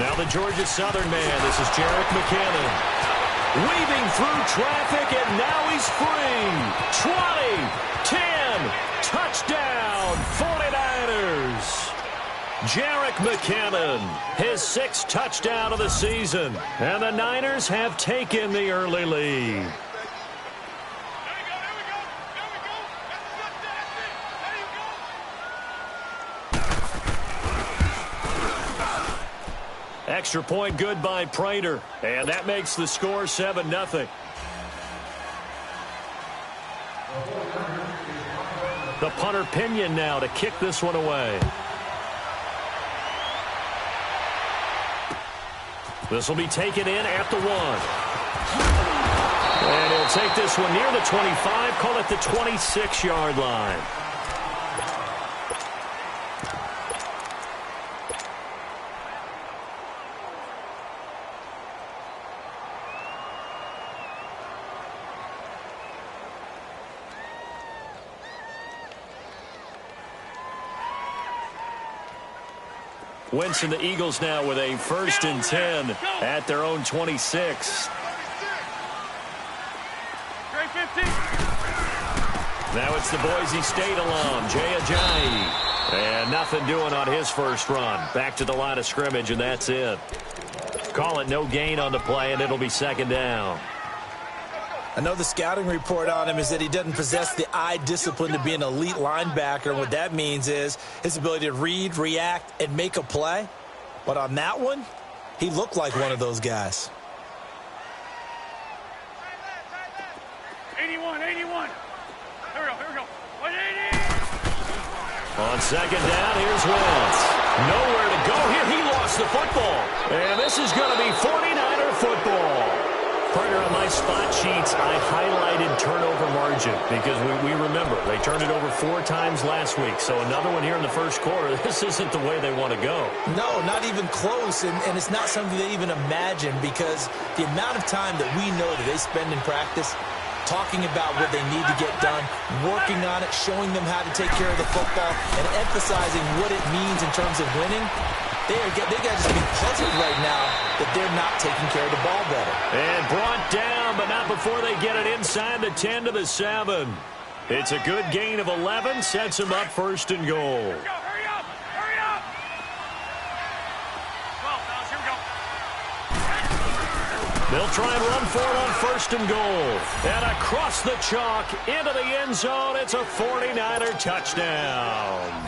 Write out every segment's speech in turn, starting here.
Now the Georgia Southern man. This is Jerick McKinnon. Weaving through traffic, and now he's free. 20, 10, touchdown, 49ers. Jerick McKinnon, his 6th touchdown of the season. And the Niners have taken the early lead. Extra point good by Prater, and that makes the score 7-0. The punter Pinion now to kick this one away. This will be taken in at the 1. And he'll take this one near the 25, call it the 26-yard line. Wentz and the Eagles now with a 1st and 10 at their own 26. Now it's the Boise State alum, Jay Ajayi. And nothing doing on his first run. Back to the line of scrimmage, and that's it. Call it no gain on the play, and it'll be 2nd down. I know the scouting report on him is that he doesn't possess the eye discipline to be an elite linebacker. And what that means is his ability to read, react, and make a play. But on that one, he looked like one of those guys. 81. Here we go. 180. On 2nd down, here's Wentz. Nowhere to go here. He lost the football. And this is going to be 49er football. Prater, on my spot sheets, I highlighted turnover margin because we remember they turned it over 4 times last week. So another one here in the first quarter. This isn't the way they want to go. No, not even close. And it's not something they even imagine because the amount of time that we know that they spend in practice talking about what they need to get done, working on it, showing them how to take care of the football, and emphasizing what it means in terms of winning. They got to just be puzzled right now that they're not taking care of the ball better. And brought down, but not before they get it inside the 10 to the 7. It's a good gain of 11, sets them up 1st and goal. Hurry up! 12, Dallas, here we go. They'll try and run for it on 1st and goal. And across the chalk into the end zone, it's a 49er touchdown.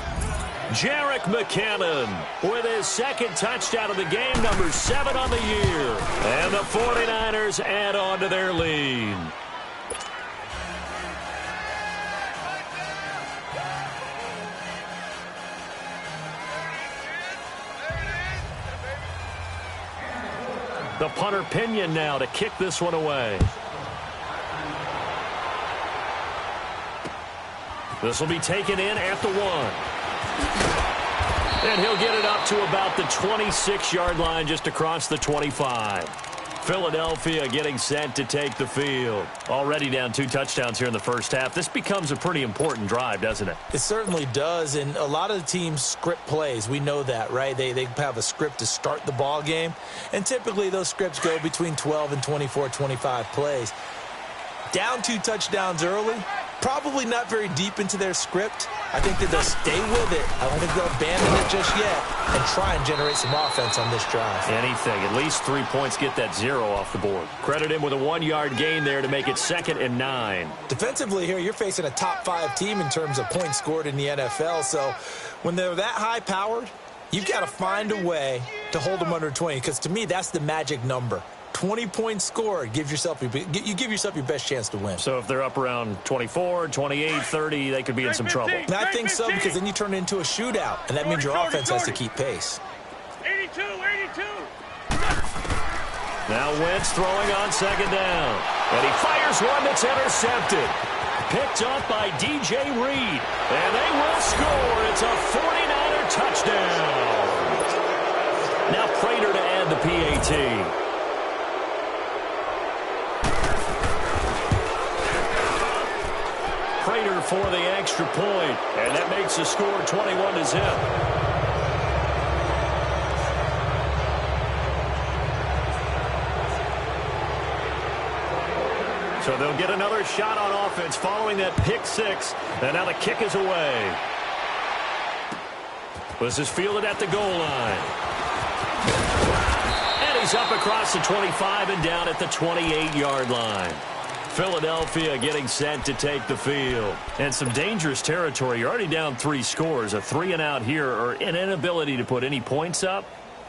Jerick McKinnon with his 2nd touchdown of the game, number 7 on the year. And the 49ers add on to their lead. The punter Pinion now to kick this one away. This will be taken in at the 1. And he'll get it up to about the 26-yard line just across the 25. Philadelphia getting set to take the field. Already down 2 touchdowns here in the first half. This becomes a pretty important drive, doesn't it? It certainly does, and a lot of the teams script plays. We know that, right? They have a script to start the ball game, and typically those scripts go between 12 and 24, 25 plays. Down 2 touchdowns early, probably not very deep into their script. I think that they'll stay with it. I don't think they'll abandon it just yet and try and generate some offense on this drive. Anything. At least 3 points, get that 0 off the board. Credit him with a 1-yard gain there to make it 2nd and 9. Defensively here, you're facing a top 5 team in terms of points scored in the NFL. So when they're that high-powered, you've got to find a way to hold them under 20 because to me, that's the magic number. 20 points scored, you give yourself your best chance to win. So if they're up around 24, 28, 30, they could be in some trouble. And I think so because then you turn it into a shootout, and that means your offense has to keep pace. 82. Now Wentz throwing on 2nd down. And he fires one that's intercepted. Picked up by DJ Reed. And they will score. It's a 49er touchdown. Now Prater to add the PAT. Prater for the extra point, and that makes the score 21-0. So they'll get another shot on offense following that pick six. And now the kick is away. This is fielded at the goal line. And he's up across the 25 and down at the 28-yard line. Philadelphia getting set to take the field. And some dangerous territory. You're already down 3 scores. A 3-and-out here or an inability to put any points up.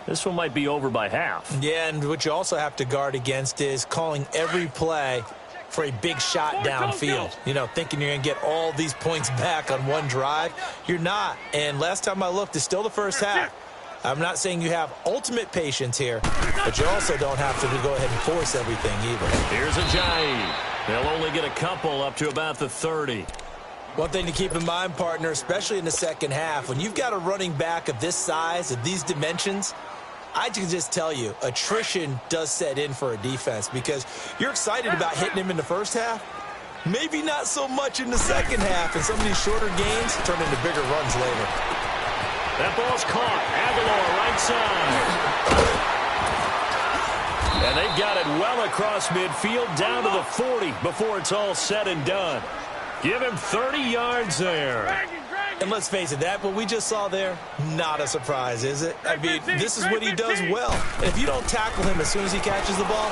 This one might be over by half. Yeah, and what you also have to guard against is calling every play for a big shot downfield. You know, thinking you're going to get all these points back on one drive. You're not. And last time I looked, it's still the first half. I'm not saying you have ultimate patience here, but you also don't have to go ahead and force everything either. Here's Ajayi. They'll only get a couple up to about the 30. One thing to keep in mind, partner, especially in the second half, when you've got a running back of this size, of these dimensions, I can just tell you, attrition does set in for a defense because you're excited about hitting him in the first half. Maybe not so much in the second half, and some of these shorter gains turn into bigger runs later. That ball's caught. Aguilar right side. And they've got it well across midfield down to the 40 before it's all said and done. Give him 30 yards there. And let's face it, that what we just saw there, not a surprise, is it? I mean, this is what he does well. And if you don't tackle him as soon as he catches the ball,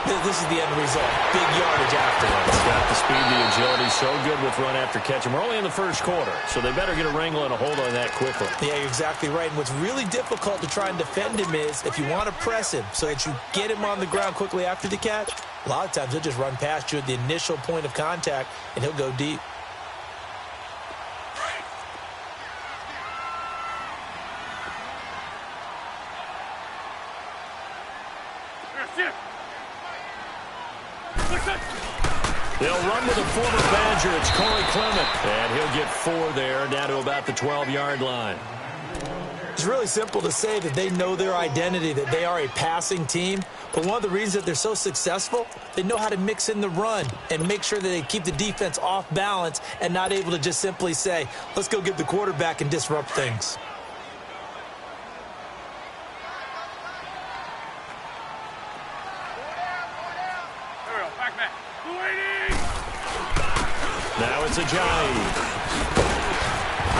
this is the end result. Big yardage afterwards. Got the speed, the agility, so good with run after catch. And we're only in the first quarter, so they better get a wrangle and a hold on that quickly. Yeah, you're exactly right. And what's really difficult to try and defend him is if you want to press him so that you get him on the ground quickly after the catch, a lot of times he'll just run past you at the initial point of contact, and he'll go deep. They'll run with a former Badger. It's Corey Clement. And he'll get 4 there, down to about the 12-yard line. It's really simple to say that they know their identity, that they are a passing team. But one of the reasons that they're so successful, they know how to mix in the run and make sure that they keep the defense off balance and not able to just simply say, let's go get the quarterback and disrupt things. Now it's Ajayi.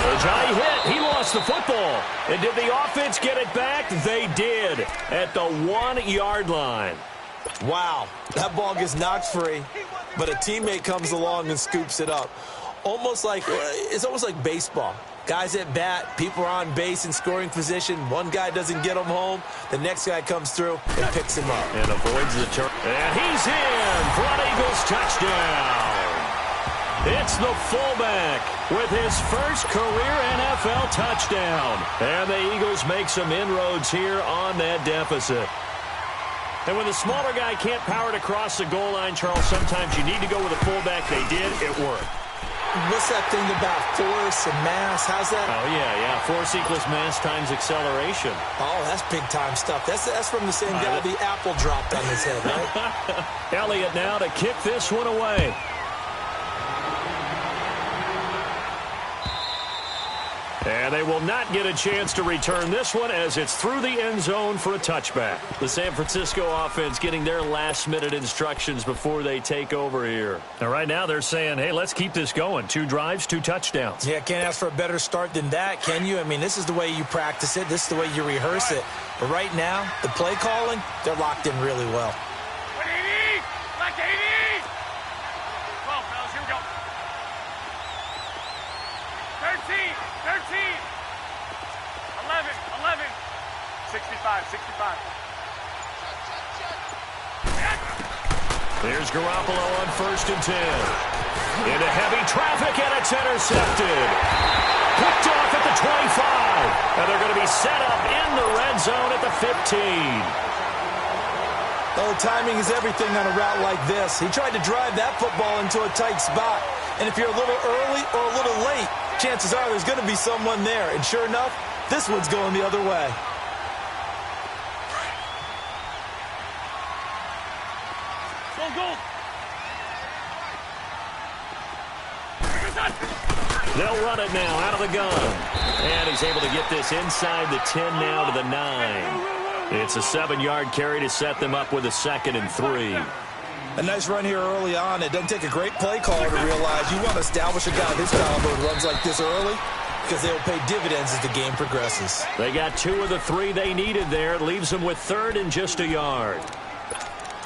Ajayi hit. He lost the football. And did the offense get it back? They did at the 1-yard line. Wow, that ball gets knocked free, but a teammate comes along and scoops it up. It's almost like baseball. Guys at bat, people are on base in scoring position. One guy doesn't get him home. The next guy comes through and picks him up. And avoids the turn. And he's in for an Eagles touchdown. It's the fullback with his first career NFL touchdown. And the Eagles make some inroads here on that deficit. And when the smaller guy can't power it across the goal line, Charles, sometimes you need to go with a fullback. They did. It worked. What's that thing about force and mass? How's that? Oh, yeah. Force equals mass times acceleration. Oh, that's big-time stuff. That's from the same guy the apple dropped on his head, right? Elliott now to kick this one away. And they will not get a chance to return this one as it's through the end zone for a touchback. The San Francisco offense getting their last-minute instructions before they take over here. And right now they're saying, hey, let's keep this going. 2 drives, 2 touchdowns. Yeah, can't ask for a better start than that, can you? I mean, this is the way you practice it. This is the way you rehearse it. But right now, the play calling, they're locked in really well. 180! Black 80! 12, fellas, here we go. 13! 11, 65. There's Garoppolo on 1st and 10. Into heavy traffic, and it's intercepted. Picked off at the 25. And they're going to be set up in the red zone at the 15. Oh, timing is everything on a route like this. He tried to drive that football into a tight spot. And if you're a little early or a little late, chances are there's going to be someone there. And sure enough, this one's going the other way. Go. They'll run it now out of the gun. And he's able to get this inside the 10 now to the 9. It's a 7-yard carry to set them up with a 2nd and 3. A nice run here early on. It doesn't take a great play caller to realize you want to establish a guy of his caliber who runs like this early, because they will pay dividends as the game progresses. They got 2 of the 3 they needed there. It leaves them with 3rd and just a yard.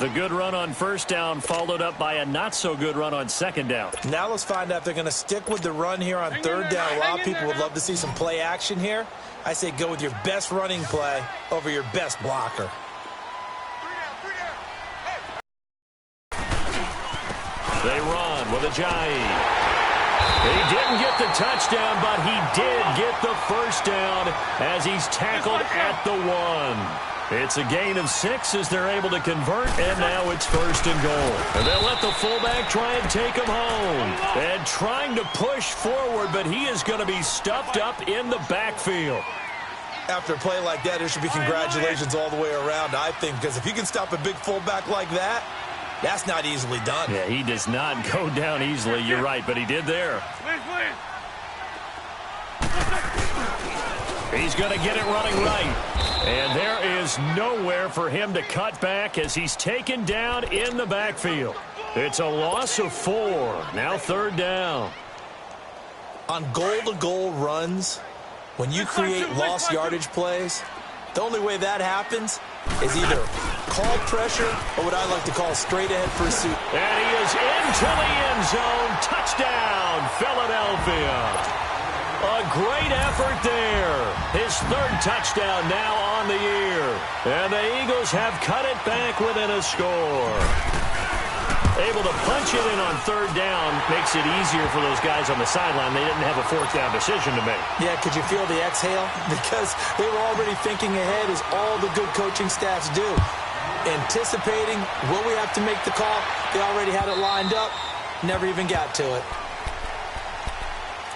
The good run on first down followed up by a not-so-good run on second down. Now let's find out if they're going to stick with the run here on third down. A lot of people would love to see some play action here. I say go with your best running play over your best blocker. They run with Ajayi. He didn't get the touchdown, but he did get the first down as he's tackled at the 1. It's a gain of 6 as they're able to convert, and now it's 1st and goal. And they'll let the fullback try and take him home. And trying to push forward, but he is going to be stuffed up in the backfield. After a play like that, there should be congratulations all the way around, I think, because if you can stop a big fullback like that, that's not easily done. Yeah, he does not go down easily. You're right, but he did there. He's going to get it running right. And there is nowhere for him to cut back as he's taken down in the backfield. It's a loss of 4. Now 3rd down. On goal-to-goal runs, when you create lost yardage plays, the only way that happens is either call pressure or what I like to call straight-ahead pursuit. And he is into the end zone. Touchdown, Philadelphia. A great effort there. His 3rd touchdown now on the year. And the Eagles have cut it back within a score. Able to punch it in on 3rd down makes it easier for those guys on the sideline. They didn't have a 4th down decision to make. Yeah, could you feel the exhale? Because they were already thinking ahead, as all the good coaching staffs do. Anticipating, will we have to make the call? They already had it lined up. Never even got to it.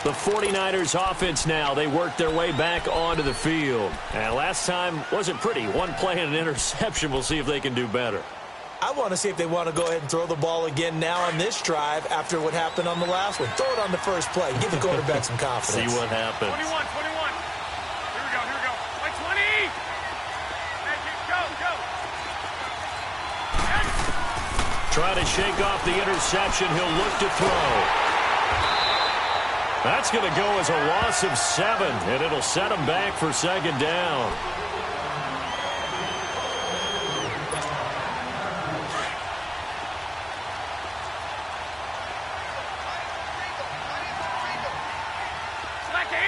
The 49ers offense now, they worked their way back onto the field. And last time wasn't pretty. 1 play and an interception. We'll see if they can do better. I want to see if they want to go ahead and throw the ball again now on this drive after what happened on the last one. Throw it on the first play. Give the quarterback some confidence. See what happens. 21. Here we go. Play 20. Make it go. Try to shake off the interception. He'll look to throw. That's going to go as a loss of 7, and it'll set him back for 2nd down. Black 80.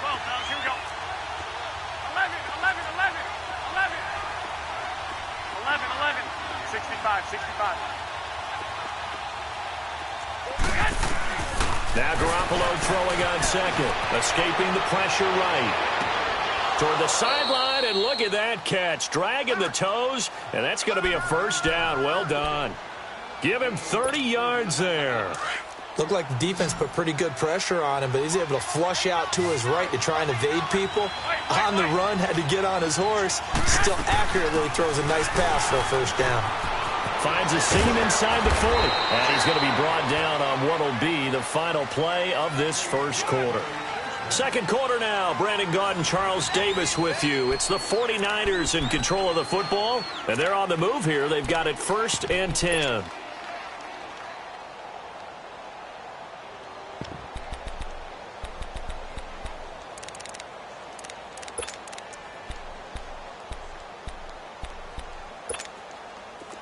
Well, here we go. 11. 65. Now Garoppolo throwing on 2nd. Escaping the pressure right. Toward the sideline, and look at that catch. Dragging the toes, and that's going to be a 1st down. Well done. Give him 30 yards there. Looked like the defense put pretty good pressure on him, but he's able to flush out to his right to try and evade people. On the run, had to get on his horse. Still accurately throws a nice pass for a 1st down. Finds a seam inside the 40. And he's going to be brought down on what will be the final play of this 1st quarter. 2nd quarter now. Brandon Gaudin, Charles Davis with you. It's the 49ers in control of the football, and they're on the move here. They've got it 1st and 10.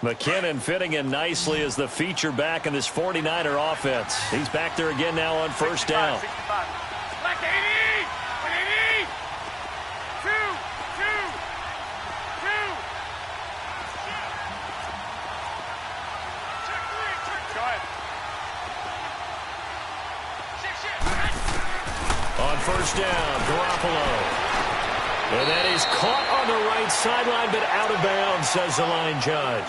McKinnon fitting in nicely as the feature back in this 49er offense. He's back there again now on 1st down. 65. Black 80. 180. 2. Go ahead. On 1st down, Garoppolo. And that is caught on the right sideline, but out of bounds, says the line judge.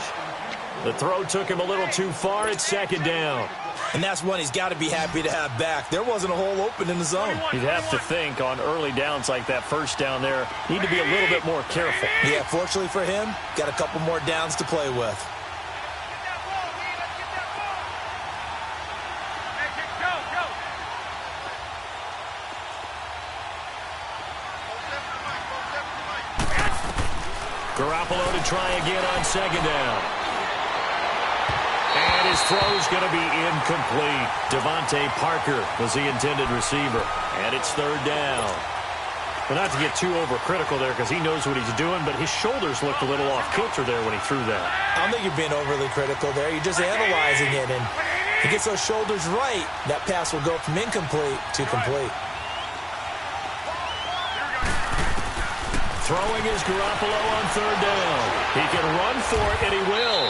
The throw took him a little too far. It's 2nd down. And that's one he's got to be happy to have back. There wasn't a hole open in the zone. You'd have to think on early downs like that 1st down there, need to be a little bit more careful. Yeah, fortunately for him, got a couple more downs to play with. Go. Garoppolo to try again on second down. And his throw's going to be incomplete. Devontae Parker was the intended receiver. And it's third down. Well, not to get too overcritical there because he knows what he's doing, but his shoulders looked a little off kilter there when he threw that. I don't think you're being overly critical there. You're just analyzing it, and he gets those shoulders right. That pass will go from incomplete to complete. Throwing is Garoppolo on third down. He can run for it, and he will.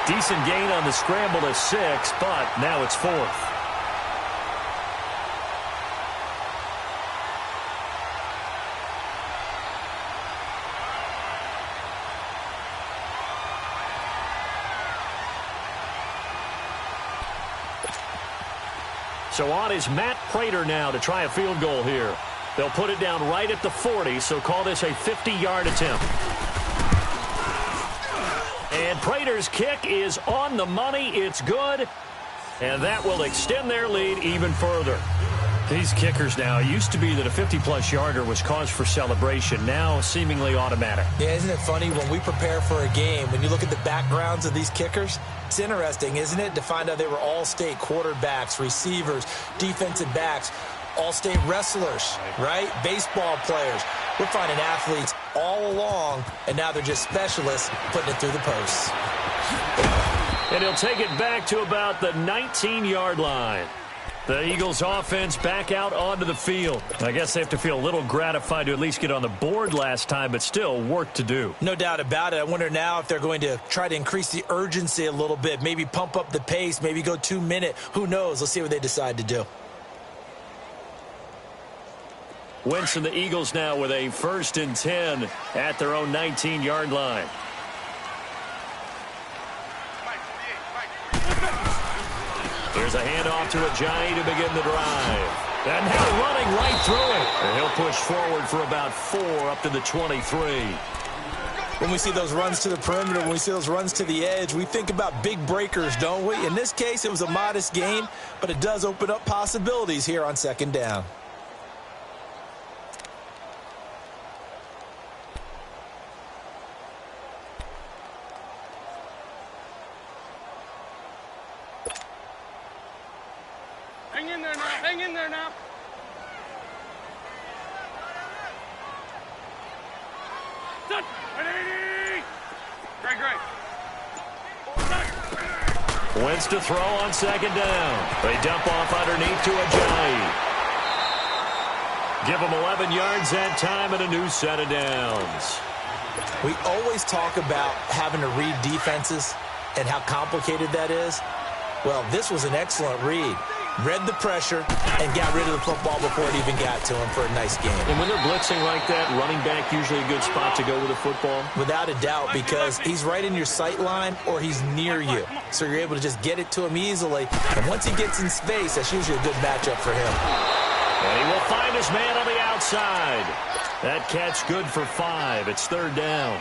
Decent gain on the scramble to 6, but now it's 4th. So on is Matt Prater now to try a field goal here. They'll put it down right at the 40, so call this a 50-yard attempt. And Prater's kick is on the money. It's good. And that will extend their lead even further. These kickers now, it used to be that a 50-plus yarder was cause for celebration. Now seemingly automatic. Yeah, isn't it funny when we prepare for a game, when you look at the backgrounds of these kickers, it's interesting, isn't it, to find out they were all-state quarterbacks, receivers, defensive backs, all-state wrestlers, right? Baseball players. We're finding athletes all along, and now they're just specialists putting it through the posts. And he'll take it back to about the 19-yard line. The Eagles offense back out onto the field. I guess they have to feel a little gratified to at least get on the board last time, but still work to do. No doubt about it. I wonder now if they're going to try to increase the urgency a little bit, maybe pump up the pace, maybe go 2-minute. Who knows? Let's see what they decide to do. Wentz and the Eagles now with a 1st and 10 at their own 19-yard line. Here's a handoff to Ajayi to begin the drive. And now running right through it. And he'll push forward for about 4 up to the 23. When we see those runs to the perimeter, when we see those runs to the edge, we think about big breakers, don't we? In this case, it was a modest gain, but it does open up possibilities here on second down. Hang in there now. Hang in there now. Touch. 180. Great. Wentz to throw on second down. They dump off underneath to Ajayi. Give him 11 yards that time and a new set of downs. We always talk about having to read defenses and how complicated that is. Well, this was an excellent read. Read the pressure and got rid of the football before it even got to him for a nice game. And when they're blitzing like that, running back usually a good spot to go with the football? Without a doubt, because he's right in your sight line or he's near you. So you're able to just get it to him easily. And once he gets in space, that's usually a good matchup for him. And he will find his man on the outside. That catch good for 5. It's third down.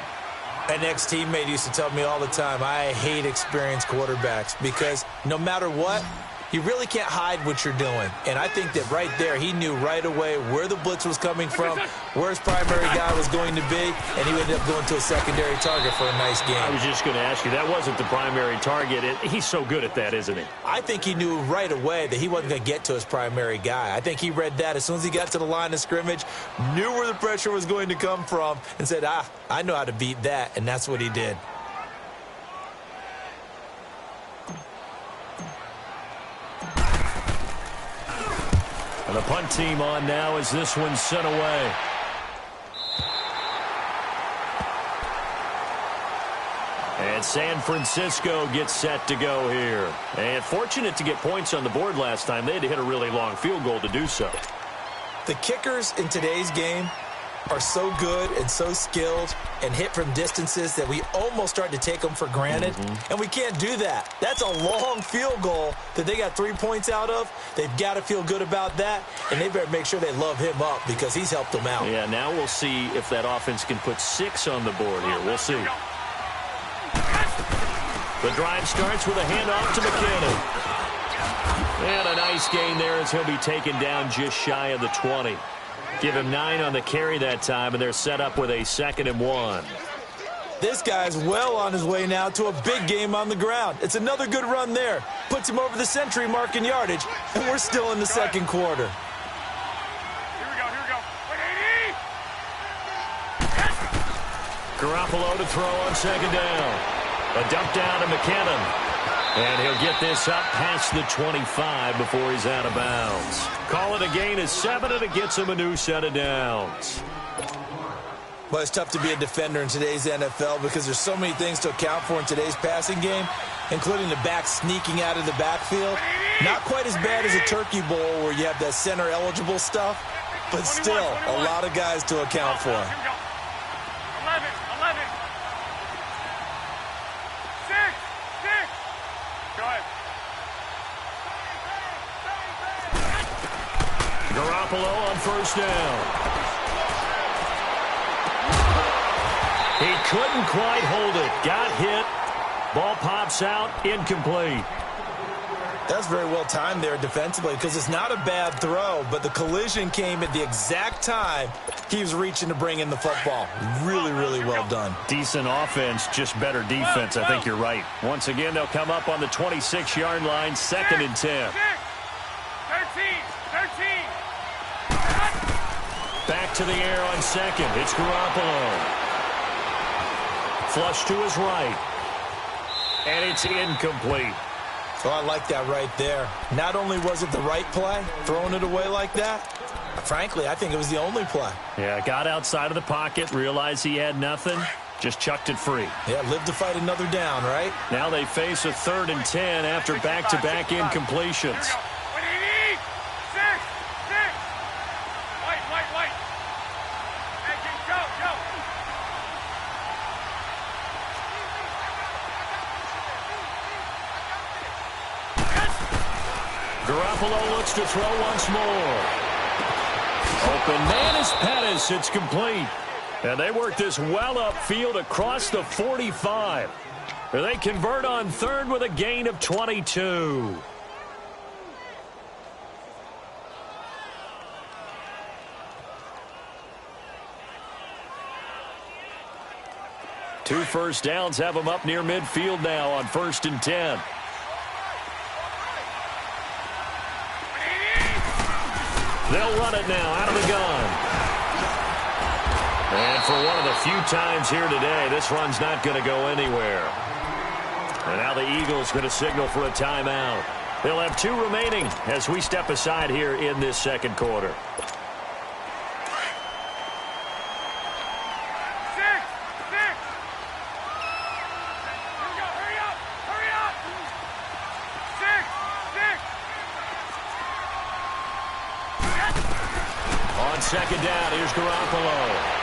An ex-teammate used to tell me all the time, I hate experienced quarterbacks because no matter what, you really can't hide what you're doing. And I think that right there, he knew right away where the blitz was coming from, where his primary guy was going to be, and he ended up going to a secondary target for a nice game. I was just going to ask you, that wasn't the primary target. He's so good at that, isn't he? I think he knew right away that he wasn't going to get to his primary guy. I think he read that as soon as he got to the line of scrimmage, knew where the pressure was going to come from, and said, I know how to beat that, and that's what he did. And the punt team on now as this one's sent away. And San Francisco gets set to go here. And fortunate to get points on the board last time. They had to hit a really long field goal to do so. The kickers in today's game are so good and so skilled and hit from distances that we almost start to take them for granted. And we can't do that. That's a long field goal that they got 3 points out of. They've got to feel good about that, and they better make sure they love him up because he's helped them out. Yeah, now we'll see if that offense can put 6 on the board here. We'll see. The drive starts with a handoff to McKinnon. And a nice gain there as he'll be taken down just shy of the 20. Give him 9 on the carry that time, and they're set up with a 2nd and 1. This guy's well on his way now to a big game on the ground. It's another good run there. Puts him over the century mark in yardage, and we're still in the second quarter. Here we go. 180. Garoppolo to throw on second down. A dump down to McKinnon. And he'll get this up past the 25 before he's out of bounds. Call it a gain of 7, and it gets him a new set of downs. Well, it's tough to be a defender in today's NFL because there's so many things to account for in today's passing game, including the back sneaking out of the backfield. Not quite as bad as a turkey bowl where you have that center-eligible stuff, but still a lot of guys to account for. 11. 6. Go ahead. Garoppolo on first down. He couldn't quite hold it. Got hit. Ball pops out. Incomplete. That's very well timed there defensively because it's not a bad throw, but the collision came at the exact time he was reaching to bring in the football. Really, really well done. Decent offense, just better defense. I think you're right. Once again, they'll come up on the 26-yard line, 2nd and 10. 13. Back to the air on second. It's Garoppolo. Flush to his right. And it's incomplete. So I like that right there. Not only was it the right play, throwing it away like that, frankly, I think it was the only play. Yeah, got outside of the pocket, realized he had nothing, just chucked it free. Yeah, live to fight another down, right? Now they face a 3rd and 10 after back-to-back incompletions. 180. 6. White. Hey, go. Garoppolo looks to throw once more. Open man is Pettis. It's complete. And they work this well upfield across the 45. They convert on 3rd with a gain of 22. Two first downs have them up near midfield now on 1st and 10. They'll run it now out of the gun. And for one of the few times here today, this run's not going to go anywhere. And now the Eagles going to signal for a timeout. They'll have 2 remaining as we step aside here in this second quarter. 6. Hurry up. 6. On second down, here's Garoppolo.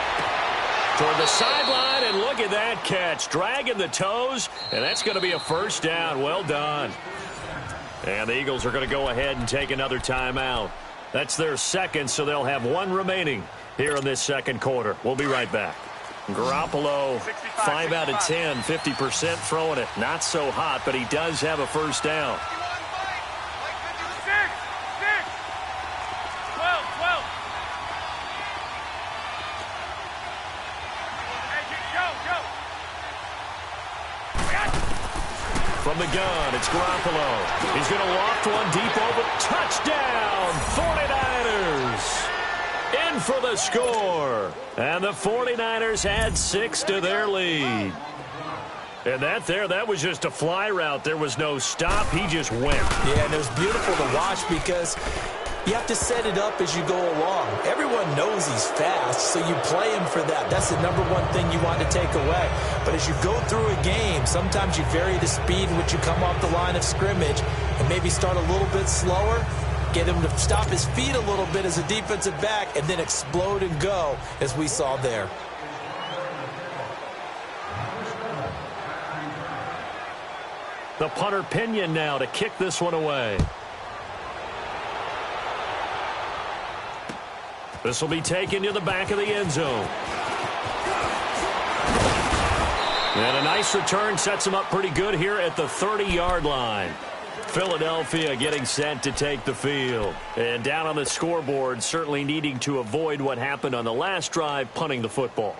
Toward the sideline, and look at that catch. Dragging the toes, and that's going to be a first down. Well done. And the Eagles are going to go ahead and take another timeout. That's their second, so they'll have 1 remaining here in this second quarter. We'll be right back. Garoppolo, 5 out of 10, 50% throwing it. Not so hot, but he does have a first down. 12. From the gun, it's Garoppolo. He's going to loft one deep over. Touchdown, 49ers. In for the score. And the 49ers add 6 to their lead. And that was just a fly route. There was no stop. He just went. Yeah, and it was beautiful to watch because you have to set it up as you go along. Everyone knows he's fast, so you play him for that. That's the #1 thing you want to take away. But as you go through a game, sometimes you vary the speed in which you come off the line of scrimmage and maybe start a little bit slower, get him to stop his feet a little bit as a defensive back, and then explode and go, as we saw there. The punter Pinion now to kick this one away. This will be taken to the back of the end zone. And a nice return sets him up pretty good here at the 30-yard line. Philadelphia getting set to take the field. And down on the scoreboard, certainly needing to avoid what happened on the last drive, punting the football.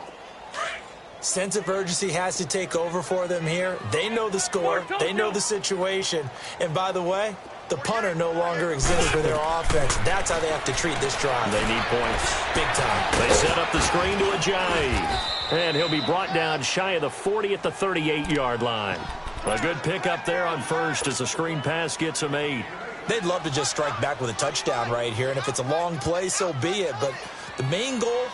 Sense of urgency has to take over for them here. They know the score. They know the situation. And by the way, the punter no longer exists for their offense. That's how they have to treat this drive. They need points. Big time. They set up the screen to Ajayi. And he'll be brought down shy of the 40 at the 38-yard line. A good pickup there on first as the screen pass gets him 8. They'd love to just strike back with a touchdown right here. And if it's a long play, so be it. But the main goal,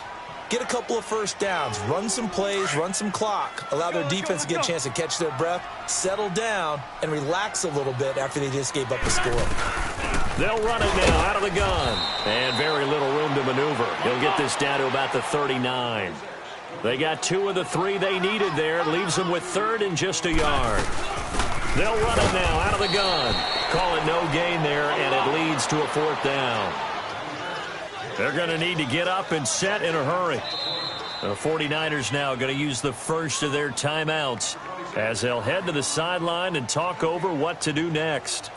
get a couple of first downs, run some plays, run some clock, allow their defense to get a chance to catch their breath, settle down, and relax a little bit after they just gave up a score. They'll run it now out of the gun. And very little room to maneuver. He'll get this down to about the 39. They got 2 of the 3 they needed there. It leaves them with 3rd and just a yard. They'll run it now out of the gun. Call it no gain there, and it leads to a 4th down. They're going to need to get up and set in a hurry. The 49ers now going to use the first of their timeouts as they'll head to the sideline and talk over what to do next.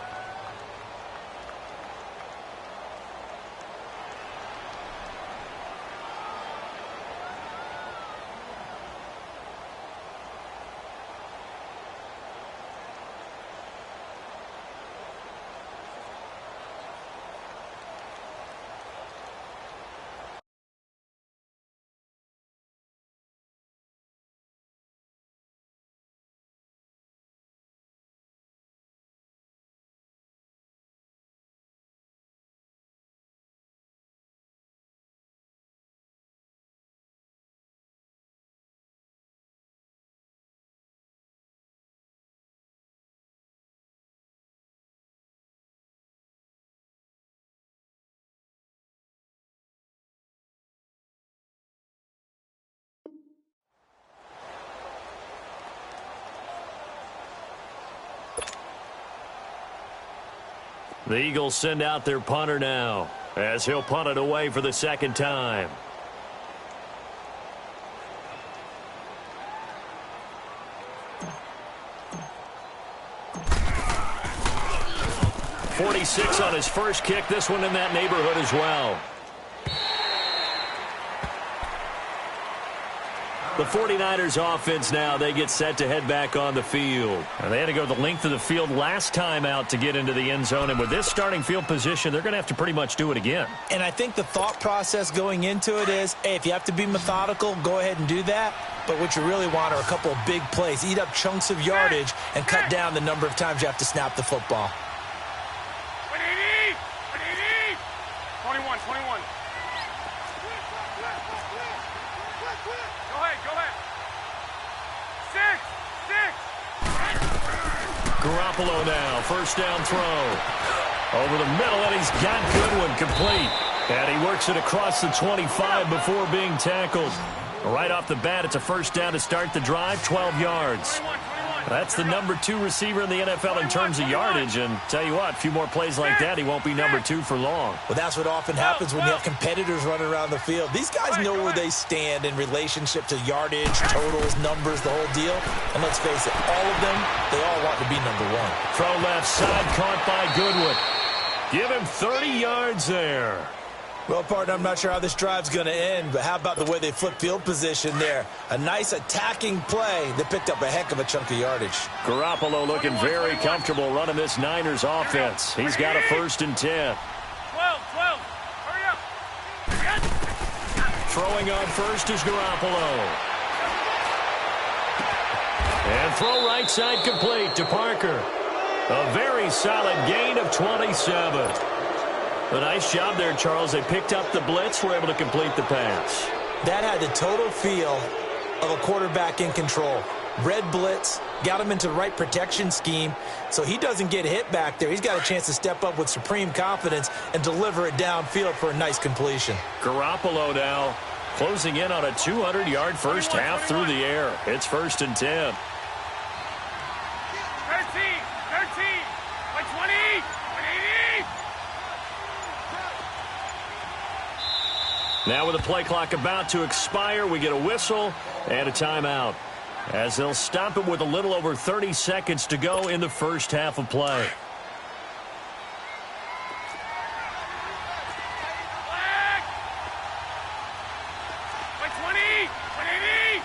The Eagles send out their punter now as he'll punt it away for the 2nd time. .46 on his first kick. This one in that neighborhood as well. The 49ers offense now, they get set to head back on the field. And they had to go the length of the field last time out to get into the end zone. And with this starting field position, they're going to have to pretty much do it again. And I think the thought process going into it is, hey, if you have to be methodical, go ahead and do that. But what you really want are a couple of big plays. Eat up chunks of yardage and cut down the number of times you have to snap the football. 21. Go ahead. 6. Garoppolo now, first down throw. Over the middle, and he's got Goodwin complete. And he works it across the 25 before being tackled. Right off the bat, it's a first down to start the drive, 12 yards. 21. That's the number 2 receiver in the NFL in terms of yardage. And tell you what, a few more plays like that, he won't be number 2 for long. Well, that's what often happens when you have competitors running around the field. These guys know where they stand in relationship to yardage, totals, numbers, the whole deal. And let's face it, all of them, they all want to be number 1. Throw left side, caught by Goodwin. Give him 30 yards there. Well, partner, I'm not sure how this drive's going to end, but how about the way they flip field position there? A nice attacking play that picked up a heck of a chunk of yardage. Garoppolo looking very comfortable running this Niners offense. He's got a 1st and 10. 12. Hurry up. Throwing on first is Garoppolo. And throw right side complete to Parker. A very solid gain of 27. A nice job there, Charles. They picked up the blitz, were able to complete the pass. That had the total feel of a quarterback in control. Red blitz, got him into the right protection scheme, so he doesn't get hit back there. He's got a chance to step up with supreme confidence and deliver it downfield for a nice completion. Garoppolo now closing in on a 200-yard first half through the air. It's 1st and 10. 13. By 20. 180. Now with the play clock about to expire, we get a whistle and a timeout, as they'll stop it with a little over 30 seconds to go in the first half of play. By 20. 180.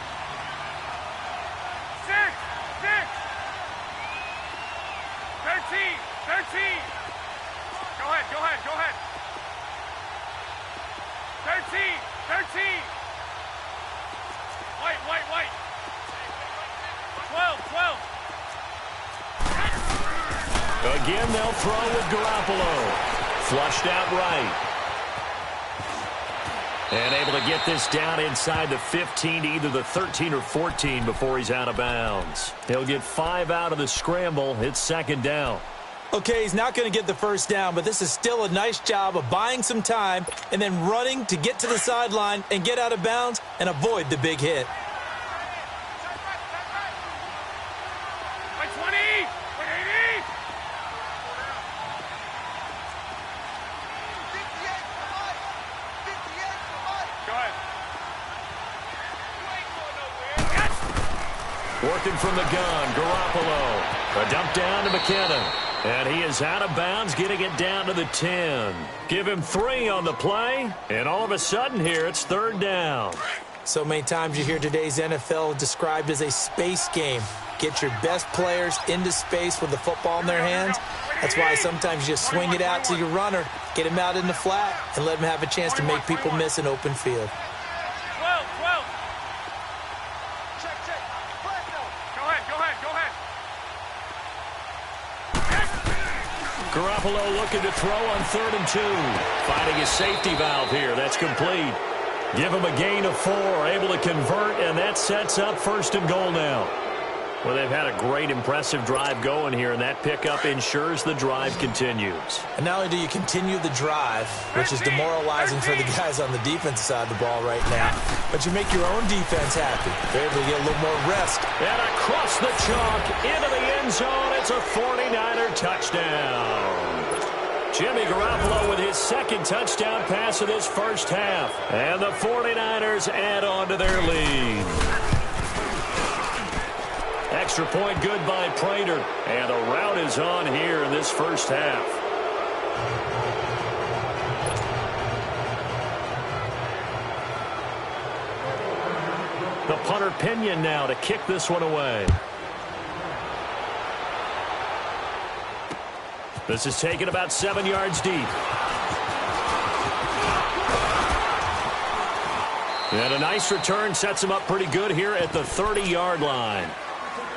Go ahead. 13. White. 12. Again, they'll throw with Garoppolo. Flushed out right. And able to get this down inside the 15 to either the 13 or 14 before he's out of bounds. He'll get 5 out of the scramble. It's second down. Okay, he's not going to get the first down, but this is still a nice job of buying some time and then running to get to the sideline and get out of bounds and avoid the big hit. White 20. White 80. Go ahead. Working from the gun, Garoppolo. A dump down to McKinnon. And he is out of bounds, getting it down to the 10. Give him 3 on the play, and all of a sudden here it's third down. So many times you hear today's NFL described as a space game. Get your best players into space with the football in their hands. That's why sometimes you just swing it out to your runner, get him out in the flat, and let him have a chance to make people miss an open field. 12. Go ahead. Garoppolo looking to throw on 3rd and 2. Finding his safety valve here. That's complete. Give him a gain of 4. Able to convert, and that sets up 1st and goal now. Well, they've had a great, impressive drive going here, and that pickup ensures the drive continues. And not only do you continue the drive, which is demoralizing for the guys on the defensive side of the ball right now, but you make your own defense happy. They're able to get a little more rest. And across the chalk, into the end zone, it's a 49er touchdown. Jimmy Garoppolo with his 2nd touchdown pass of this first half. And the 49ers add on to their lead. Extra point good by Prater. And the rout is on here in this first half. The punter Pinion now to kick this one away. This is taken about 7 yards deep. And a nice return sets him up pretty good here at the 30-yard line.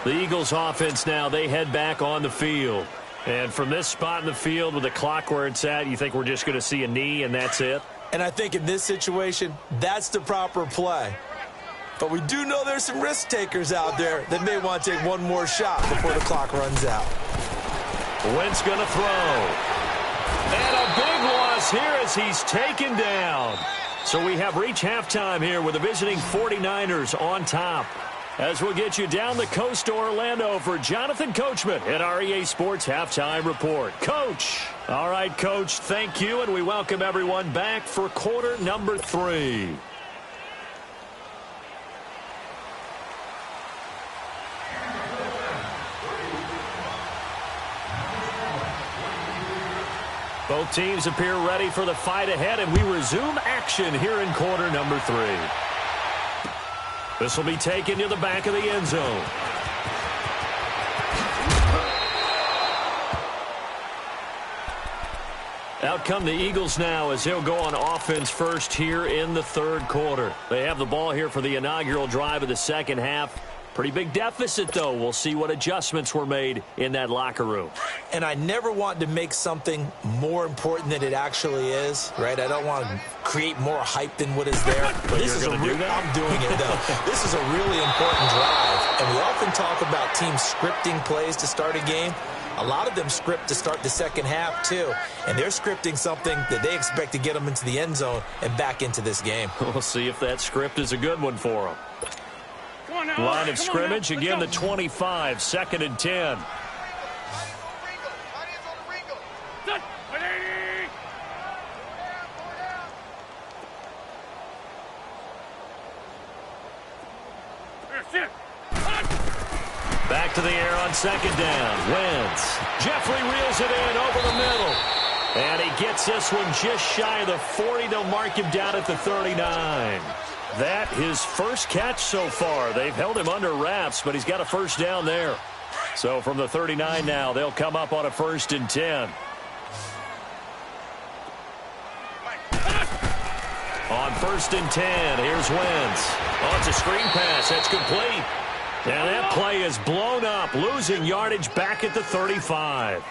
The Eagles offense now, they head back on the field. And from this spot in the field with the clock where it's at, you think we're just going to see a knee and that's it? And I think in this situation, that's the proper play. But we do know there's some risk takers out there that may want to take one more shot before the clock runs out. Wentz going to throw. And a big loss here as he's taken down. So we have reached halftime here with the visiting 49ers on top. As we'll get you down the coast to Orlando for Jonathan Coachman at our EA Sports Halftime Report. Coach. All right, Coach, thank you, and we welcome everyone back for quarter number 3. Both teams appear ready for the fight ahead, and we resume action here in quarter number 3. This will be taken to the back of the end zone. Out come the Eagles now as they'll go on offense first here in the 3rd quarter. They have the ball here for the inaugural drive of the second half. Pretty big deficit, though. We'll see what adjustments were made in that locker room. And I never want to make something more important than it actually is, right? I don't want to create more hype than what is there. But this is I'm doing it, though. This is a really important drive. And we often talk about teams scripting plays to start a game. A lot of them script to start the second half, too. And they're scripting something that they expect to get them into the end zone and back into this game. We'll see if that script is a good one for them. Line of scrimmage, again the 25, 2nd and 10. Back to the air on 2nd down. Wentz. Jeffrey reels it in over the middle. And he gets this one just shy of the 40. They'll mark him down at the 39. That his first catch so far. They've held him under wraps, but he's got a first down there. So from the 39 now, they'll come up on a 1st and 10. On 1st and 10, here's Wentz. Oh, it's a screen pass. That's complete. And that play is blown up, losing yardage back at the 35.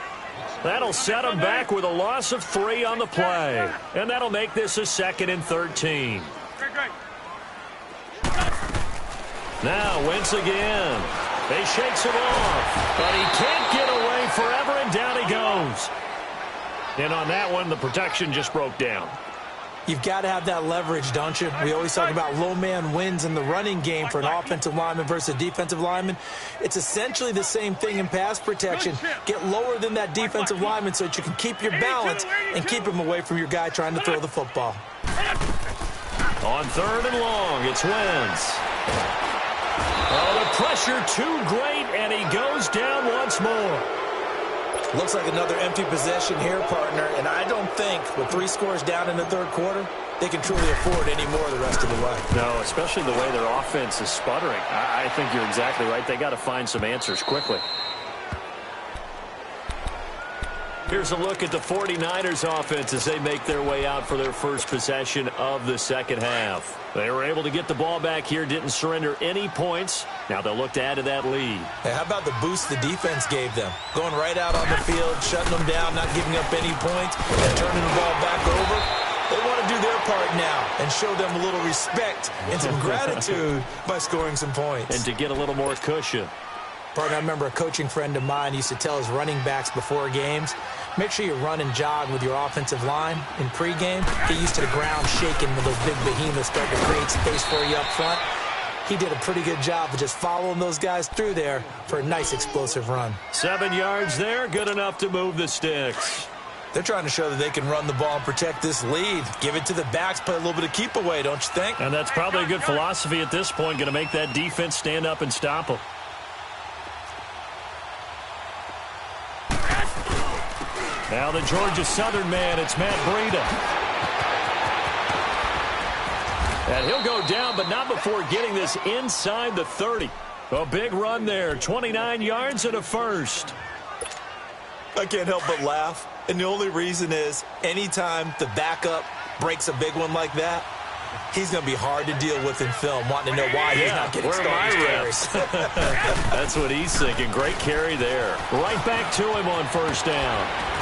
That'll set him back with a loss of 3 on the play. And that'll make this a 2nd and 13. Now Wentz again. He shakes him off, but he can't get away forever, and down he goes. And on that one, the protection just broke down. You've got to have that leverage, don't you? We always talk about low man wins in the running game for an offensive lineman versus a defensive lineman. It's essentially the same thing in pass protection. Get lower than that defensive lineman so that you can keep your balance and keep him away from your guy trying to throw the football. On 3rd and long, it's Wentz. Oh, the pressure too great, and he goes down once more. Looks like another empty possession here, partner, and I don't think with 3 scores down in the 3rd quarter, they can truly afford any more the rest of the way. No, especially the way their offense is sputtering. I think you're exactly right. They got to find some answers quickly. Here's a look at the 49ers offense as they make their way out for their first possession of the 2nd half. They were able to get the ball back here, didn't surrender any points. Now they'll look to add to that lead. Hey, how about the boost the defense gave them? Going right out on the field, shutting them down, not giving up any points, and turning the ball back over. They want to do their part now and show them a little respect and some gratitude by scoring some points. And to get a little more cushion. Partner, I remember a coaching friend of mine used to tell his running backs before games, make sure you run and jog with your offensive line in pregame. Get used to the ground shaking when those big behemoths start to create space for you up front. He did a pretty good job of just following those guys through there for a nice explosive run. 7 yards there, good enough to move the sticks. They're trying to show that they can run the ball and protect this lead. Give it to the backs, play a little bit of keep away, don't you think? And that's probably a good philosophy at this point, going to make that defense stand up and stop them. Now the Georgia Southern man, it's Matt Breida. And he'll go down, but not before getting this inside the 30. A big run there, 29 yards and a first. I can't help but laugh. And the only reason is anytime the backup breaks a big one like that, he's going to be hard to deal with in film, wanting to know why he's not getting started carries. That's what he's thinking. Great carry there. Right back to him on 1st down.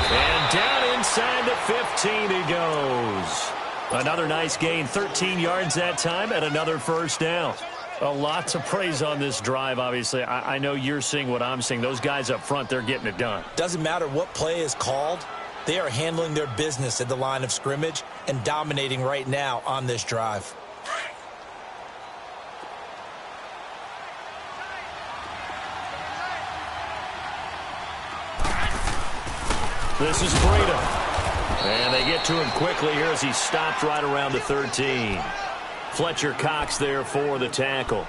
And down inside the 15 he goes. Another nice gain, 13 yards that time, and another 1st down. A lot to praise on this drive, obviously. I know you're seeing what I'm seeing. Those guys up front, they're getting it done. Doesn't matter what play is called. They are handling their business at the line of scrimmage and dominating right now on this drive. This is Breida. And they get to him quickly here as he stopped right around the 13. Fletcher Cox there for the tackle.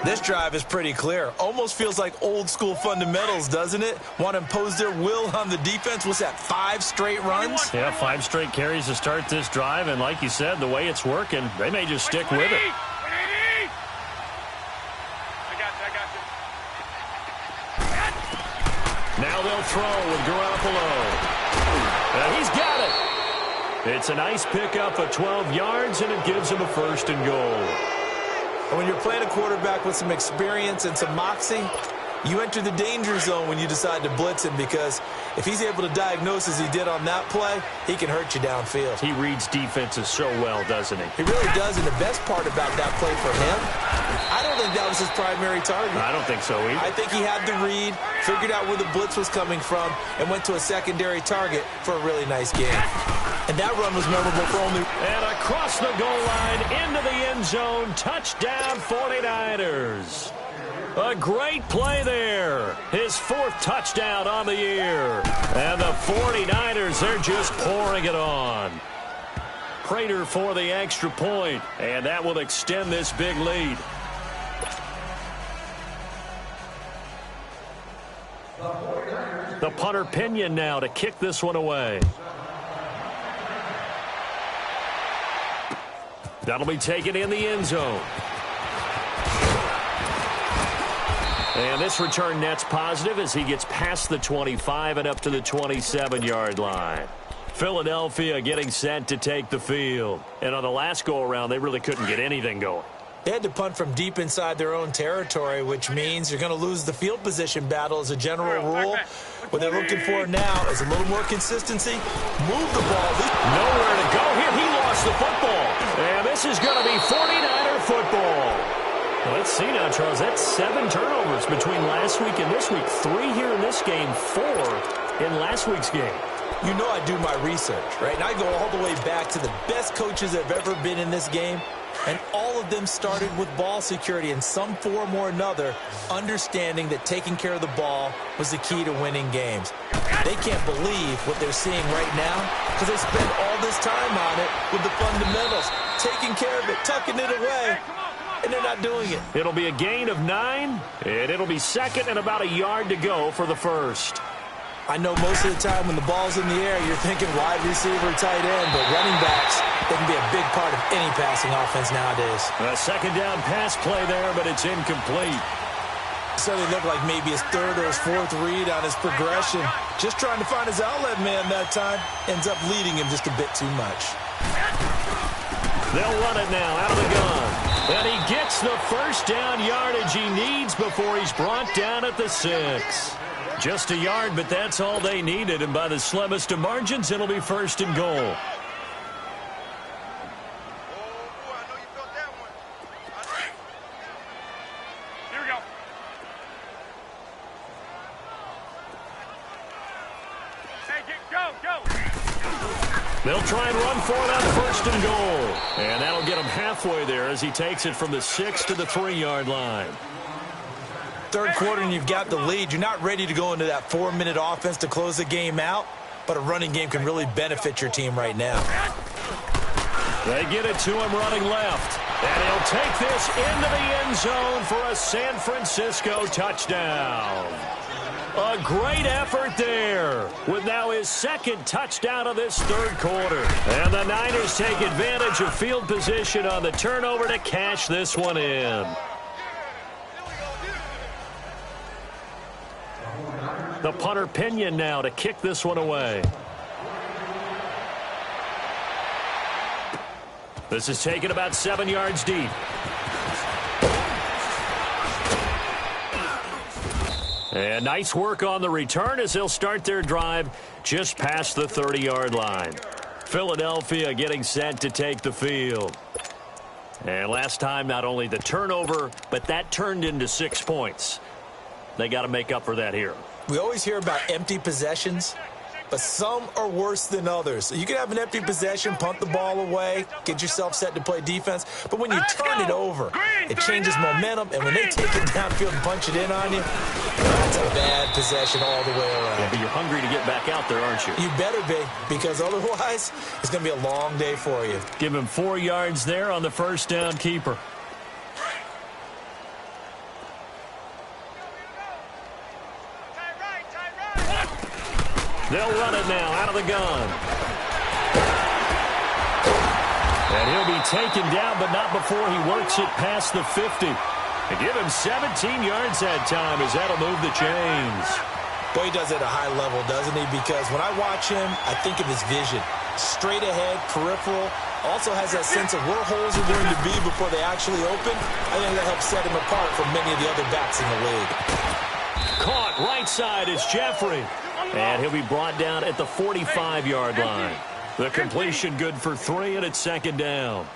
This drive is pretty clear. Almost feels like old school fundamentals, doesn't it? Want to impose their will on the defense. What's that, 5 straight runs? Yeah, 5 straight carries to start this drive. And like you said, the way it's working, they may just stick with it. Now they'll throw with Garoppolo. And he's got it. It's a nice pickup of 12 yards, and it gives him a 1st and goal. And when you're playing a quarterback with some experience and some moxie, you enter the danger zone when you decide to blitz him, because if he's able to diagnose as he did on that play, he can hurt you downfield. He reads defenses so well, doesn't he? He really does, and the best part about that play for him, I don't think that was his primary target. I don't think so either. I think he had the read, figured out where the blitz was coming from, and went to a secondary target for a really nice game. And that run was memorable for only... And across the goal line, into the end zone, touchdown 49ers. A great play there. His 4th touchdown on the year. And the 49ers, they're just pouring it on. Prater for the extra point, and that will extend this big lead. The punter Pinion now to kick this one away. That'll be taken in the end zone. And this return net's positive as he gets past the 25 and up to the 27-yard line. Philadelphia getting set to take the field. And on the last go-around, they really couldn't get anything going. They had to punt from deep inside their own territory, which means you're going to lose the field position battle as a general rule. What they're looking for now is a little more consistency. Move the ball. Nowhere to go here. He lost the football. And this is going to be 49er football. Well, let's see now, Charles. That's 7 turnovers between last week and this week. 3 here in this game, 4 in last week's game. You know I do my research, right? And I go all the way back to the best coaches that have ever been in this game. And all of them started with ball security in some form or another, understanding that taking care of the ball was the key to winning games. They can't believe what they're seeing right now because they spent all this time on it with the fundamentals, taking care of it, tucking it away, and they're not doing it. It'll be a gain of 9, and it'll be second and about a yard to go for the first. I know most of the time when the ball's in the air, you're thinking wide receiver, tight end, but running backs, they can be a big part of any passing offense nowadays. A second down pass play there, but it's incomplete. So they look like maybe his 3rd or his 4th read on his progression. Just trying to find his outlet man that time. Ends up leading him just a bit too much. They'll run it now out of the gun. And he gets the first down yardage he needs before he's brought down at the 6. Just a yard, but that's all they needed. And by the slimmest of margins, it'll be 1st and goal. Here we go. Take it. Go. They'll try and run for it on 1st and goal. And that'll get him halfway there as he takes it from the 6 to the 3-yard line. 3rd quarter and you've got the lead. You're not ready to go into that 4-minute offense to close the game out, but a running game can really benefit your team right now. They get it to him running left. And he'll take this into the end zone for a San Francisco touchdown. A great effort there with now his 2nd touchdown of this 3rd quarter. And the Niners take advantage of field position on the turnover to cash this one in. The punter Pinion now to kick this one away. This is taken about 7 yards deep. And nice work on the return as they'll start their drive just past the 30-yard line. Philadelphia getting set to take the field. And last time, not only the turnover, but that turned into 6 points. They got to make up for that here. We always hear about empty possessions, but some are worse than others. So you can have an empty possession, punt the ball away, get yourself set to play defense, but when you turn it over, it changes momentum, and when they take it downfield and punch it in on you, that's a bad possession all the way around. Yeah, but you're hungry to get back out there, aren't you? You better be, because otherwise, it's going to be a long day for you. Give him 4 yards there on the 1st down keeper. They'll run it now out of the gun. And he'll be taken down, but not before he works it past the 50. And give him 17 yards that time as that'll move the chains. Boy, he does it at a high level, doesn't he? Because when I watch him, I think of his vision. Straight ahead, peripheral. Also has that sense of where holes are going to be before they actually open. I think that helps set him apart from many of the other backs in the league. Caught right side is Jeffrey. And he'll be brought down at the 45-yard line. The completion good for 3, and it's 2nd down.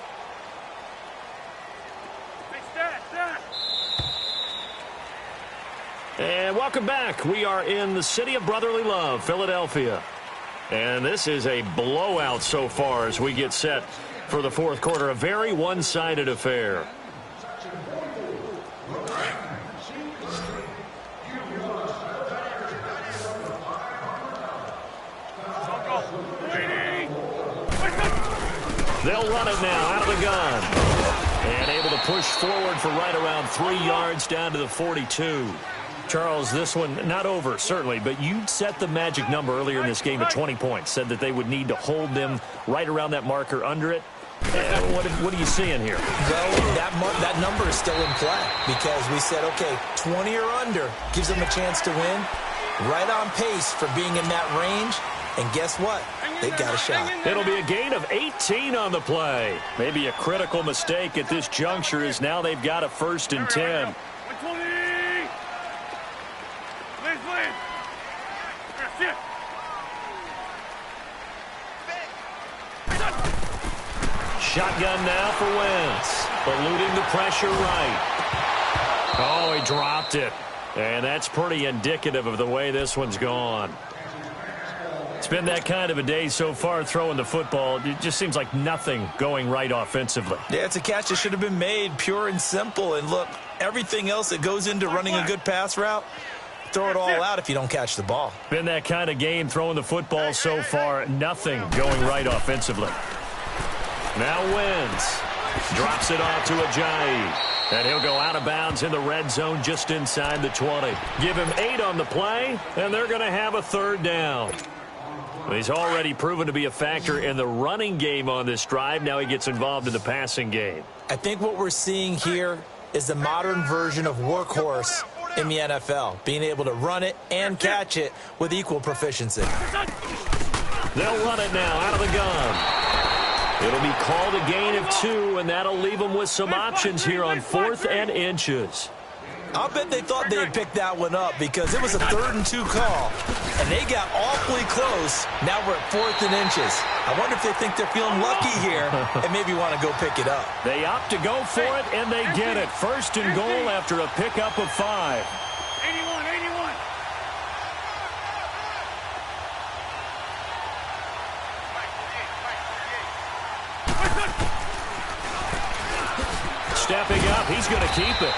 And welcome back. We are in the city of brotherly love, Philadelphia. And this is a blowout so far as we get set for the 4th quarter. A very one-sided affair. They'll run it now out of the gun. And able to push forward for right around 3 yards down to the 42. Charles, this one not over, certainly, but you set the magic number earlier in this game at 20 points. Said that they would need to hold them right around that marker under it. What are you seeing here? Well, that number is still in play because we said, okay, 20 or under gives them a chance to win. Right on pace for being in that range. And guess what? they've got a shot. It'll be a gain of 18 on the play. Maybe a critical mistake at this juncture is now they've got a 1st and 10. Shotgun now for Wentz. Eluding the pressure right. Oh, he dropped it. And that's pretty indicative of the way this one's gone. It's been that kind of a day so far throwing the football. It just seems like nothing going right offensively. Yeah, it's a catch that should have been made, pure and simple. And look, everything else that goes into running a good pass route, throw it all out if you don't catch the ball. Been that kind of game throwing the football so far. Nothing going right offensively. Now Wentz drops it off to Ajayi. And he'll go out of bounds in the red zone just inside the 20. Give him 8 on the play, and they're going to have a 3rd down. He's already proven to be a factor in the running game on this drive. Now he gets involved in the passing game. I think what we're seeing here is the modern version of workhorse in the NFL, being able to run it and catch it with equal proficiency. They'll run it now out of the gun. It'll be called a gain of 2, and that'll leave them with some options here on 4th and inches. I'll bet they thought they had picked that one up because it was a 3rd and 2 call, and they got awfully close. Now we're at 4th and inches. I wonder if they think they're feeling lucky here and maybe want to go pick it up. They opt to go for it, and they get it. 1st and goal after a pickup of 5. 81, 81. Stepping up, he's going to keep it.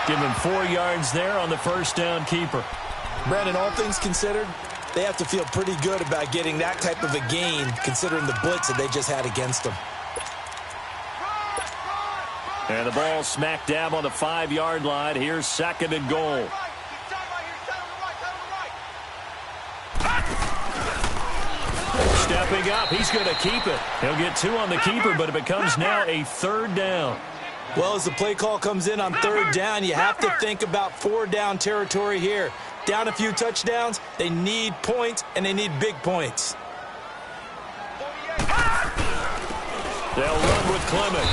Give him 4 yards there on the 1st down keeper. Brandon, all things considered, they have to feel pretty good about getting that type of a gain considering the blitz that they just had against them. And the ball smack dab on the 5-yard line. Here's 2nd and goal. Stepping up, he's going to keep it. He'll get 2 on the keeper, but it becomes now a 3rd down. Well, as the play call comes in on 3rd down, you have to think about 4-down territory here. Down a few touchdowns, they need points, and they need big points. They'll run with Clement.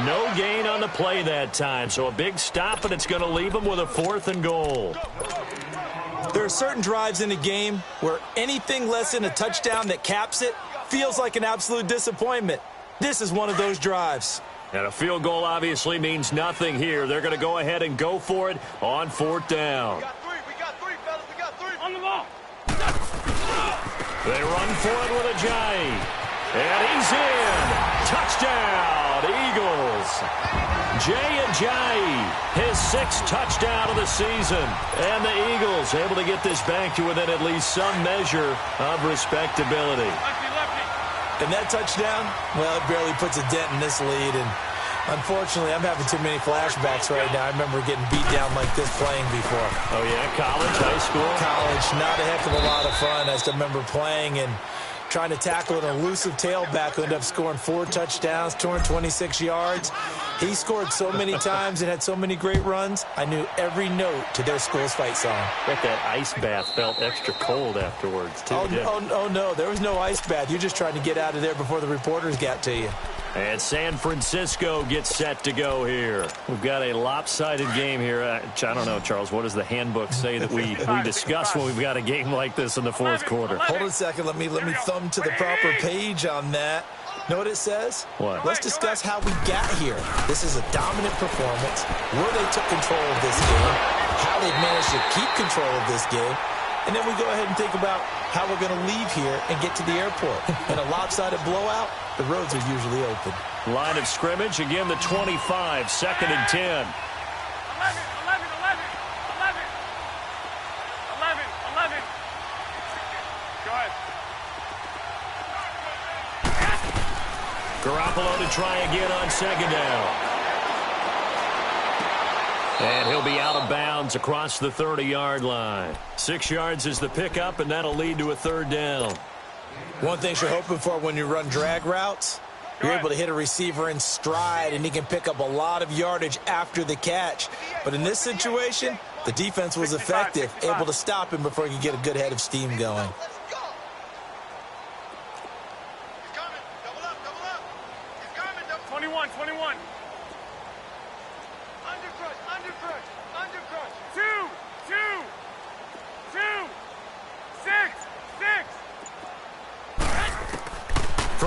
No gain on the play that time, so a big stop, and it's going to leave them with a 4th and goal. There are certain drives in a game where anything less than a touchdown that caps it feels like an absolute disappointment. This is one of those drives. And a field goal obviously means nothing here. They're going to go ahead and go for it on 4th down. We got 3, fellas. We got 3. On the ball. They run for it with Ajayi. And he's in. Touchdown, Eagles. Jay Ajayi, his 6th touchdown of the season. And the Eagles able to get this back to within at least some measure of respectability. And that touchdown, well, it barely puts a dent in this lead. And unfortunately, I'm having too many flashbacks right now. I remember getting beat down like this playing before. Oh, yeah? College, high school? College, not a heck of a lot of fun. I still remember playing and trying to tackle an elusive tailback who ended up scoring 4 touchdowns, 226 yards. He scored so many times and had so many great runs, I knew every note to their school's fight song. Bet that ice bath felt extra cold afterwards, too. Oh, no, there was no ice bath. You're just trying to get out of there before the reporters got to you. And San Francisco gets set to go here. We've got a lopsided game here. I don't know, Charles, what does the handbook say that we discuss when we've got a game like this in the 4th quarter? Hold on a second. Let me thumb to the proper page on that. Know what it says? What? Let's discuss how we got here. This is a dominant performance, where they took control of this game, how they've managed to keep control of this game, and then we go ahead and think about how we're going to leave here and get to the airport. In a lopsided blowout, the roads are usually open. Line of scrimmage, again the 25, 2nd and 10. 11. Go ahead. Garoppolo to try again on 2nd down. And he'll be out of bounds across the 30-yard line. 6 yards is the pickup, and that'll lead to a 3rd down. One thing you're hoping for when you run drag routes, you're able to hit a receiver in stride, and he can pick up a lot of yardage after the catch. But in this situation, the defense was effective, able to stop him before he could get a good head of steam going.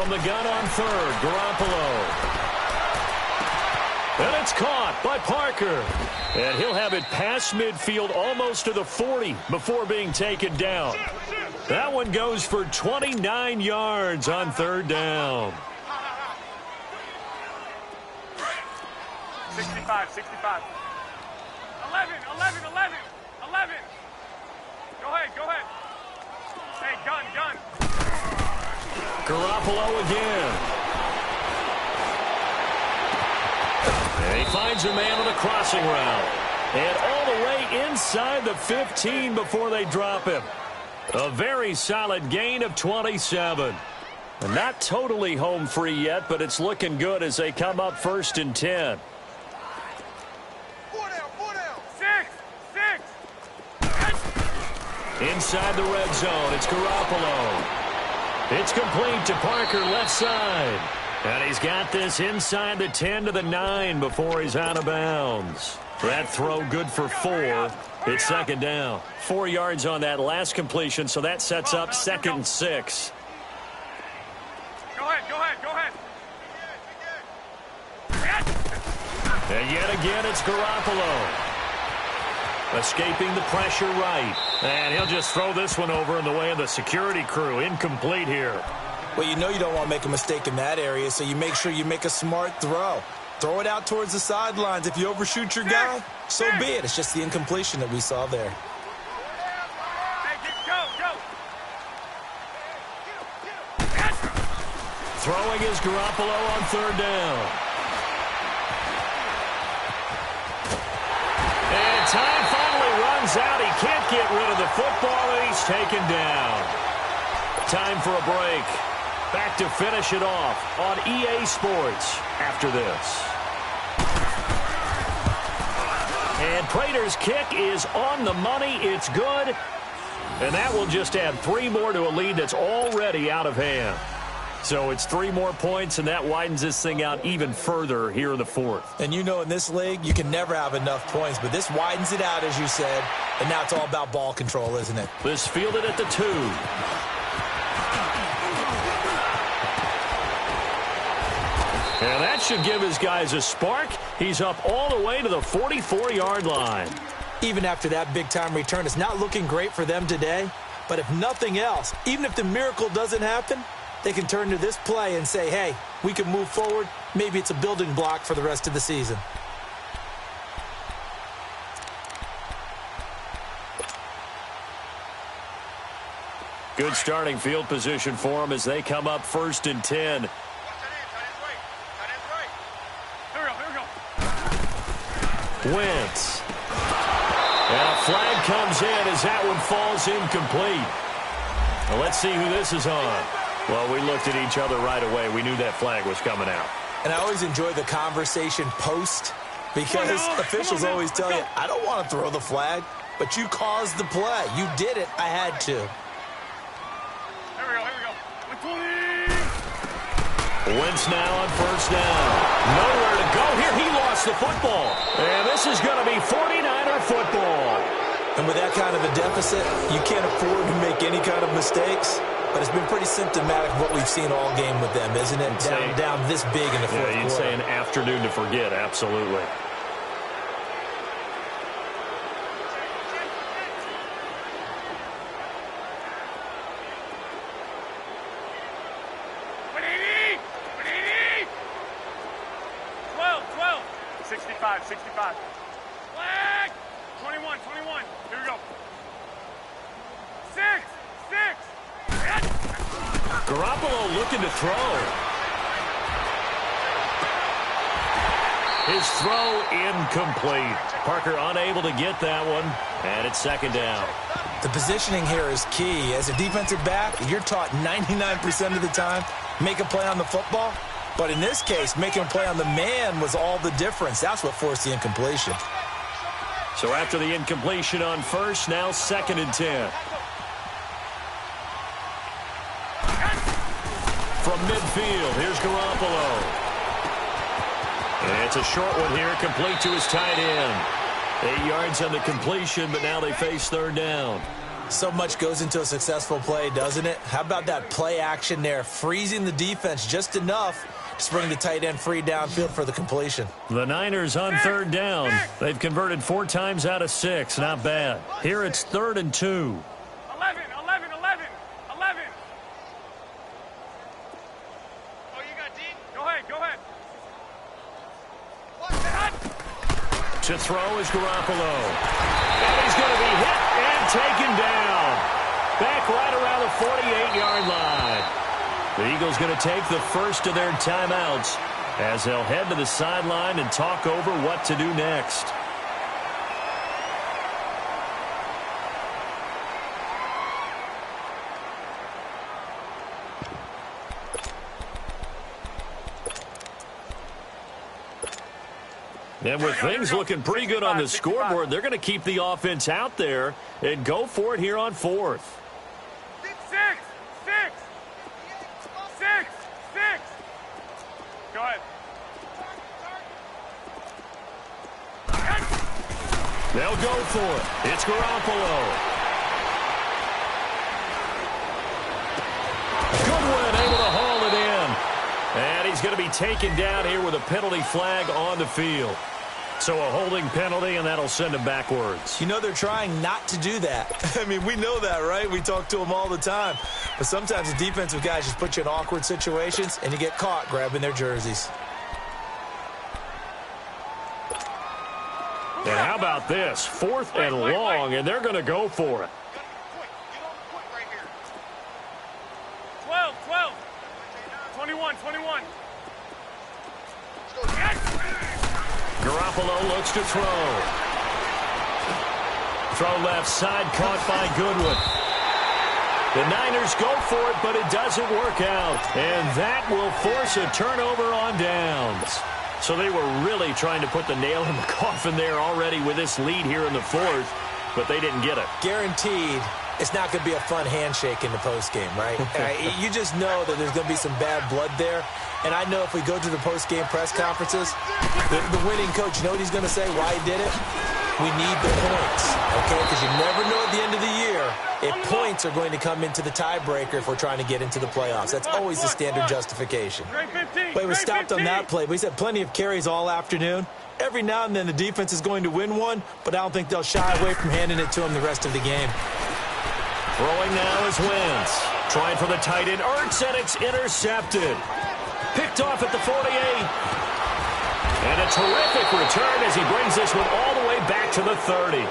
from the gun on third. Garoppolo. And it's caught by Parker. And he'll have it past midfield almost to the 40 before being taken down. That one goes for 29 yards on third down. 65, 65. 11. Go ahead. Hey, gun. Garoppolo again. And he finds a man on a crossing route. And all the way inside the 15 before they drop him. A very solid gain of 27. And not totally home free yet, but it's looking good as they come up 1st and 10. 4 down. 6. Inside the red zone, it's Garoppolo. It's complete to Parker, left side. And he's got this inside the 10 to the 9 before he's out of bounds. That throw good for 4. It's second down. 4 yards on that last completion, so that sets up 2nd and 6. Go ahead. And yet again, it's Garoppolo. Escaping the pressure right. And he'll just throw this one over in the way of the security crew. Incomplete here. Well, you know you don't want to make a mistake in that area, so you make sure you make a smart throw. Throw it out towards the sidelines. If you overshoot your guy, so be it. It's just the incompletion that we saw there. Hey, go. Throwing is Garoppolo on third down. And time finally runs out. He can't get rid of the football, and he's taken down. Time for a break. Back to finish it off on EA Sports after this. And Prater's kick is on the money. It's good. And that will just add 3 more to a lead that's already out of hand. So it's 3 more points, and that widens this thing out even further here in the 4th. And you know in this league, you can never have enough points, but this widens it out, as you said. And now it's all about ball control, isn't it? This fielded at the 2. And that should give his guys a spark. He's up all the way to the 44-yard line. Even after that big-time return, it's not looking great for them today. But if nothing else, even if the miracle doesn't happen, they can turn to this play and say, hey, we can move forward. Maybe it's a building block for the rest of the season. Good starting field position for them as they come up 1st and 10. Wentz. And a flag comes in as that one falls incomplete. Well, let's see who this is on. Well, we looked at each other right away. We knew that flag was coming out. And I always enjoy the conversation post because officials always tell you, I don't want to throw the flag, but you caused the play. You did it. I had to. Here we go. 120. Wentz now on 1st down. Nowhere to go here. He lost the football. And this is going to be 49er football. And with that kind of a deficit, you can't afford to make any kind of mistakes. But it's been pretty symptomatic of what we've seen all game with them, isn't it? Down this big in the fourth quarter. You'd say an afternoon to forget, absolutely. Flag! 21. Here we go. 6. Garoppolo looking to throw. His throw incomplete. Parker unable to get that one, and it's 2nd down. The positioning here is key. As a defensive back, you're taught 99% of the time, make a play on the football. But in this case, making a play on the man was all the difference. That's what forced the incompletion. So after the incompletion on 1st, now 2nd and 10. From midfield, here's Garoppolo. And it's a short one here, complete to his tight end. 8 yards on the completion, but now they face 3rd down. So much goes into a successful play, doesn't it? How about that play action there, freezing the defense just enough to bring the tight end free downfield for the completion. The Niners on third down. They've converted 4 times out of 6. Not bad. Here it's 3rd and 2. 11. Oh, you got deep? Go ahead. To throw is Garoppolo. And he's going to be hit and taken down. Back right around the 48-yard line. The Eagles going to take the first of their timeouts as they'll head to the sideline and talk over what to do next. And with things looking pretty good on the scoreboard, they're going to keep the offense out there and go for it here on 4th. 6. Go ahead. They'll go for it. It's Garoppolo. Goodwin able to haul it in. And he's going to be taken down here with a penalty flag on the field. So a holding penalty, and that'll send him backwards. You know they're trying not to do that. I mean, we know that, right? We talk to them all the time. But sometimes the defensive guys just put you in awkward situations, and you get caught grabbing their jerseys. And how about this? 4th and long, and they're going to go for it. 12. 21. Garoppolo looks to throw. Throw left side, caught by Goodwin. The Niners go for it, but it doesn't work out. And that will force a turnover on downs. So they were really trying to put the nail in the coffin there already with this lead here in the 4th, but they didn't get it. Guaranteed it's not going to be a fun handshake in the postgame, right? You just know that there's going to be some bad blood there. And I know if we go to the postgame press conferences, the winning coach, you know what he's going to say, why he did it? We need the points, okay? Because you never know at the end of the year if points are going to come into the tiebreaker if we're trying to get into the playoffs. That's always the standard justification. But it was stopped on that play. We said plenty of carries all afternoon. Every now and then the defense is going to win one, but I don't think they'll shy away from handing it to him the rest of the game. Throwing now is Wentz. Trying for the tight end. Ertz, and it's intercepted. Picked off at the 48. And a terrific return as he brings this one all the way back to the 30.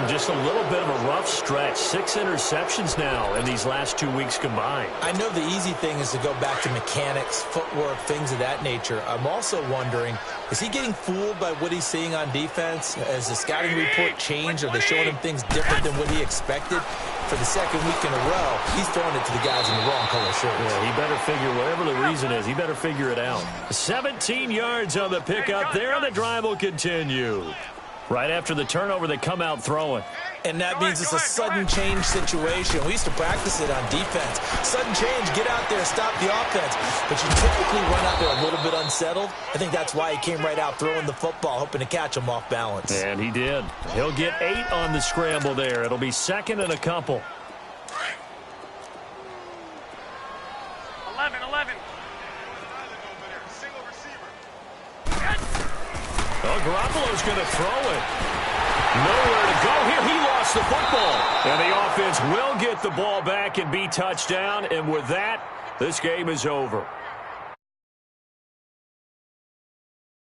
Just a little bit of a rough stretch. 6 interceptions now in these last 2 weeks combined. I know the easy thing is to go back to mechanics, footwork, things of that nature. I'm also wondering, is he getting fooled by what he's seeing on defense? Has the scouting report changed? Are they showing him things different than what he expected? For the second week in a row, he's throwing it to the guys in the wrong color shirts. Yeah, he better figure, whatever the reason is, he better figure it out. 17 yards on the pickup there, and the drive will continue. Right after the turnover, they come out throwing. And that means it's a sudden change situation. We used to practice it on defense. Sudden change, get out there, stop the offense. But you typically run out there a little bit unsettled. I think that's why he came right out throwing the football, hoping to catch him off balance. And he did. He'll get 8 on the scramble there. It'll be 2nd and a couple. 11. Oh, Garoppolo's going to throw it. Nowhere to go here. He lost the football. And the offense will get the ball back and be touched down. And with that, this game is over.